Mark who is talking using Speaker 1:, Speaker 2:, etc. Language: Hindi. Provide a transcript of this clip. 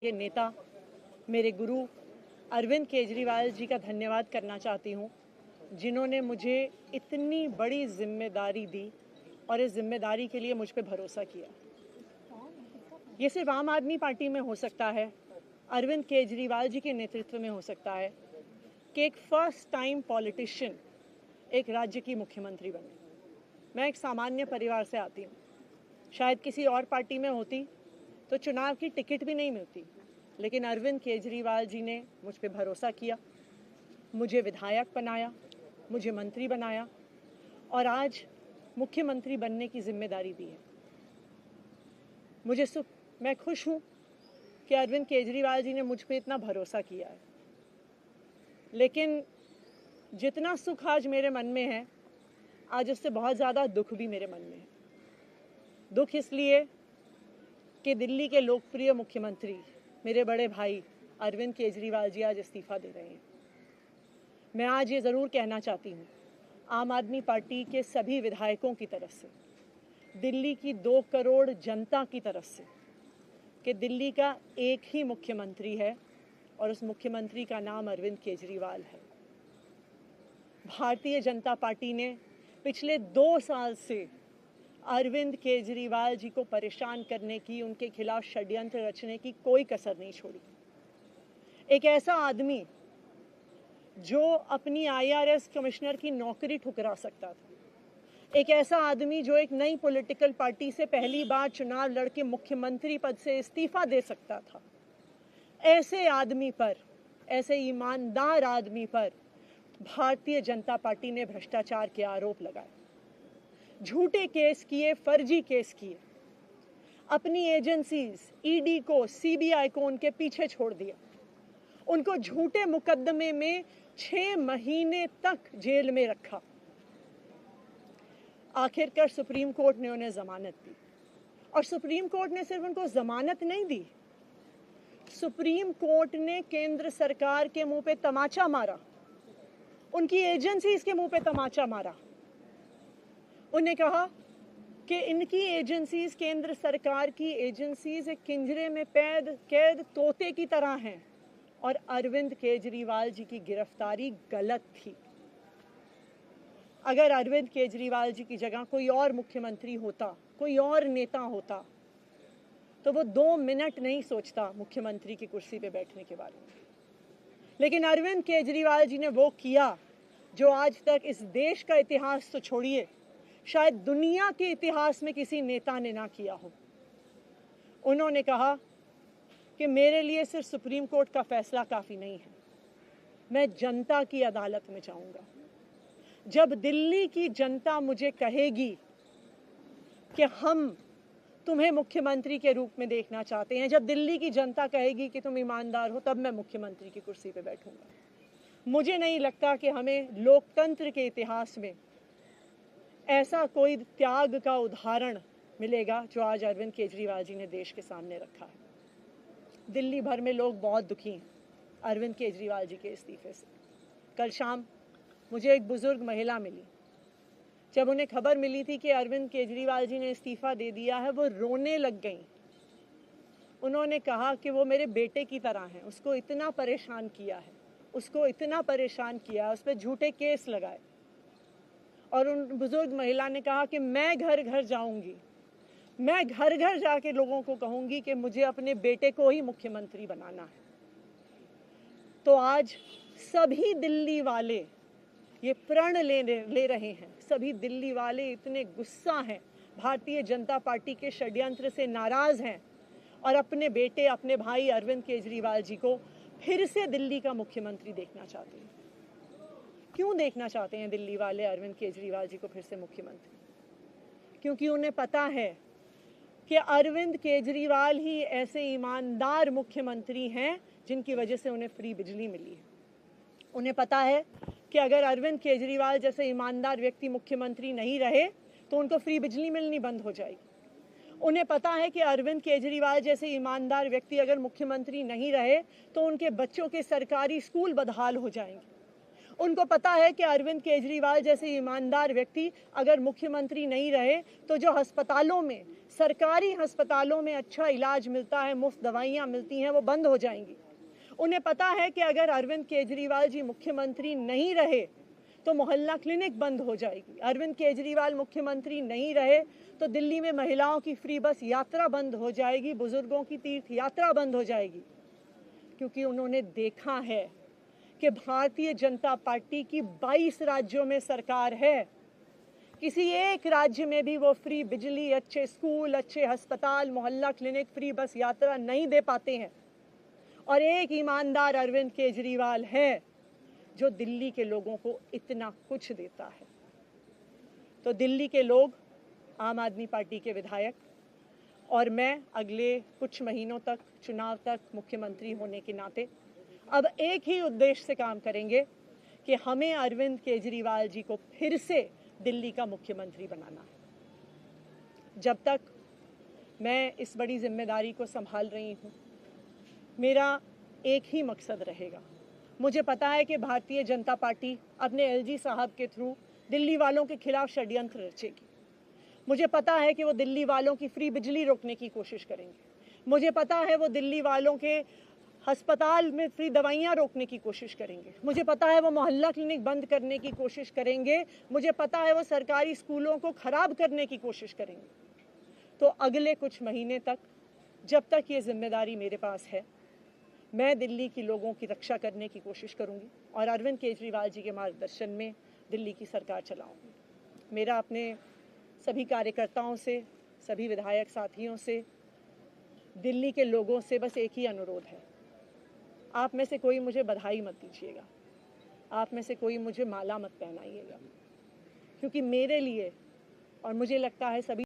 Speaker 1: ये नेता मेरे गुरु अरविंद केजरीवाल जी का धन्यवाद करना चाहती हूँ, जिन्होंने मुझे इतनी बड़ी जिम्मेदारी दी और इस जिम्मेदारी के लिए मुझ पे भरोसा किया। ये सिर्फ आम आदमी पार्टी में हो सकता है, अरविंद केजरीवाल जी के नेतृत्व में हो सकता है कि एक फर्स्ट टाइम पॉलिटिशियन एक राज्य की मुख्यमंत्री बने। मैं एक सामान्य परिवार से आती हूँ। शायद किसी और पार्टी में होती तो चुनाव की टिकट भी नहीं मिलती, लेकिन अरविंद केजरीवाल जी ने मुझ पे भरोसा किया, मुझे विधायक बनाया, मुझे मंत्री बनाया और आज मुख्यमंत्री बनने की जिम्मेदारी दी है। मैं खुश हूँ कि अरविंद केजरीवाल जी ने मुझ पे इतना भरोसा किया है, लेकिन जितना सुख आज मेरे मन में है, आज उससे बहुत ज़्यादा दुख भी मेरे मन में है। दुख इसलिए कि दिल्ली के लोकप्रिय मुख्यमंत्री मेरे बड़े भाई अरविंद केजरीवाल जी आज इस्तीफा दे रहे हैं। मैं आज ये ज़रूर कहना चाहती हूँ आम आदमी पार्टी के सभी विधायकों की तरफ से, दिल्ली की 2 करोड़ जनता की तरफ से, कि दिल्ली का एक ही मुख्यमंत्री है और उस मुख्यमंत्री का नाम अरविंद केजरीवाल है। भारतीय जनता पार्टी ने पिछले 2 साल से अरविंद केजरीवाल जी को परेशान करने की, उनके खिलाफ षड्यंत्र रचने की कोई कसर नहीं छोड़ी। एक ऐसा आदमी जो अपनी IRS कमिश्नर की नौकरी ठुकरा सकता था, एक ऐसा आदमी जो एक नई पॉलिटिकल पार्टी से पहली बार चुनाव लड़के मुख्यमंत्री पद से इस्तीफा दे सकता था, ऐसे आदमी पर, ऐसे ईमानदार आदमी पर भारतीय जनता पार्टी ने भ्रष्टाचार के आरोप लगाए, झूठे केस किए, फर्जी केस किए, अपनी एजेंसीज ED को, CBI को उनके पीछे छोड़ दिया, उनको झूठे मुकदमे में 6 महीने तक जेल में रखा। आखिरकार सुप्रीम कोर्ट ने उन्हें जमानत दी और सुप्रीम कोर्ट ने सिर्फ उनको जमानत नहीं दी, सुप्रीम कोर्ट ने केंद्र सरकार के मुंह पे तमाचा मारा, उनकी एजेंसीज के मुंह पे तमाचा मारा। उन्हें कहा कि इनकी एजेंसीज, केंद्र सरकार की एजेंसीज एक पिंजरे में कैद तोते की तरह हैं और अरविंद केजरीवाल जी की गिरफ्तारी गलत थी। अगर अरविंद केजरीवाल जी की जगह कोई और मुख्यमंत्री होता, कोई और नेता होता, तो वो 2 मिनट नहीं सोचता मुख्यमंत्री की कुर्सी पे बैठने के बारे में। लेकिन अरविंद केजरीवाल जी ने वो किया जो आज तक इस देश का इतिहास तो छोड़िए, शायद दुनिया के इतिहास में किसी नेता ने ना किया हो। उन्होंने कहा कि मेरे लिए सिर्फ सुप्रीम कोर्ट का फैसला काफ़ी नहीं है, मैं जनता की अदालत में जाऊंगा। जब दिल्ली की जनता मुझे कहेगी कि हम तुम्हें मुख्यमंत्री के रूप में देखना चाहते हैं, जब दिल्ली की जनता कहेगी कि तुम ईमानदार हो, तब मैं मुख्यमंत्री की कुर्सी पे बैठूंगा। मुझे नहीं लगता कि हमें लोकतंत्र के इतिहास में ऐसा कोई त्याग का उदाहरण मिलेगा जो आज अरविंद केजरीवाल जी ने देश के सामने रखा है। दिल्ली भर में लोग बहुत दुखी हैं अरविंद केजरीवाल जी के इस्तीफे से। कल शाम मुझे एक बुजुर्ग महिला मिली, जब उन्हें खबर मिली थी कि अरविंद केजरीवाल जी ने इस्तीफा दे दिया है, वो रोने लग गई। उन्होंने कहा कि वो मेरे बेटे की तरह हैं, उसको इतना परेशान किया है, उसको इतना परेशान किया, उस पर झूठे केस लगाए। और उन बुजुर्ग महिला ने कहा कि मैं घर घर जाऊंगी, मैं घर घर जाके लोगों को कहूंगी कि मुझे अपने बेटे को ही मुख्यमंत्री बनाना है। तो आज सभी दिल्ली वाले ये प्रण ले रहे हैं, सभी दिल्ली वाले इतने गुस्सा हैं, भारतीय जनता पार्टी के षड्यंत्र से नाराज हैं और अपने बेटे, अपने भाई अरविंद केजरीवाल जी को फिर से दिल्ली का मुख्यमंत्री देखना चाहते हैं। क्यों देखना चाहते हैं दिल्ली वाले अरविंद केजरीवाल जी को फिर से मुख्यमंत्री? क्योंकि उन्हें पता है कि अरविंद केजरीवाल ही ऐसे ईमानदार मुख्यमंत्री हैं जिनकी वजह से उन्हें फ्री बिजली मिली है। उन्हें पता है कि अगर अरविंद केजरीवाल जैसे ईमानदार व्यक्ति मुख्यमंत्री नहीं रहे तो उनको फ्री बिजली मिलनी बंद हो जाएगी। उन्हें पता है कि अरविंद केजरीवाल जैसे ईमानदार व्यक्ति अगर मुख्यमंत्री नहीं रहे तो उनके बच्चों के सरकारी स्कूल बदहाल हो जाएंगे। उनको पता है कि अरविंद केजरीवाल जैसे ईमानदार व्यक्ति अगर मुख्यमंत्री नहीं रहे तो जो अस्पतालों में सरकारी अस्पतालों में अच्छा इलाज मिलता है, मुफ्त दवाइयाँ मिलती हैं, वो बंद हो जाएंगी। उन्हें पता है कि अगर अरविंद केजरीवाल जी मुख्यमंत्री नहीं रहे तो मोहल्ला क्लिनिक बंद हो जाएगी। अरविंद केजरीवाल मुख्यमंत्री नहीं रहे तो दिल्ली में महिलाओं की फ्री बस यात्रा बंद हो जाएगी, बुजुर्गों की तीर्थ यात्रा बंद हो जाएगी। क्योंकि उन्होंने देखा है कि भारतीय जनता पार्टी की 22 राज्यों में सरकार है, किसी एक राज्य में भी वो फ्री बिजली, अच्छे स्कूल, अच्छे अस्पताल, मोहल्ला क्लिनिक, फ्री बस यात्रा नहीं दे पाते हैं। और एक ईमानदार अरविंद केजरीवाल है जो दिल्ली के लोगों को इतना कुछ देता है। तो दिल्ली के लोग, आम आदमी पार्टी के विधायक और मैं अगले कुछ महीनों तक, चुनाव तक मुख्यमंत्री होने के नाते अब एक ही उद्देश्य से काम करेंगे कि हमें अरविंद केजरीवाल जी को फिर से दिल्ली का मुख्यमंत्री बनाना है। जब तक मैं इस बड़ी जिम्मेदारी को संभाल रही हूँ, मेरा एक ही मकसद रहेगा। मुझे पता है कि भारतीय जनता पार्टी अपने एलजी साहब के थ्रू दिल्ली वालों के खिलाफ षड्यंत्र रचेगी। मुझे पता है कि वो दिल्ली वालों की फ्री बिजली रोकने की कोशिश करेंगे। मुझे पता है वो दिल्ली वालों के अस्पताल में फ्री दवाइयाँ रोकने की कोशिश करेंगे। मुझे पता है वो मोहल्ला क्लिनिक बंद करने की कोशिश करेंगे। मुझे पता है वो सरकारी स्कूलों को खराब करने की कोशिश करेंगे। तो अगले कुछ महीने तक, जब तक ये जिम्मेदारी मेरे पास है, मैं दिल्ली के लोगों की रक्षा करने की कोशिश करूंगी और अरविंद केजरीवाल जी के मार्गदर्शन में दिल्ली की सरकार चलाऊंगी। मेरा अपने सभी कार्यकर्ताओं से, सभी विधायक साथियों से, दिल्ली के लोगों से बस एक ही अनुरोध है, आप में से कोई मुझे बधाई मत दीजिएगा, आप में से कोई मुझे माला मत पहनाइएगा, क्योंकि मेरे लिए और मुझे लगता है सभी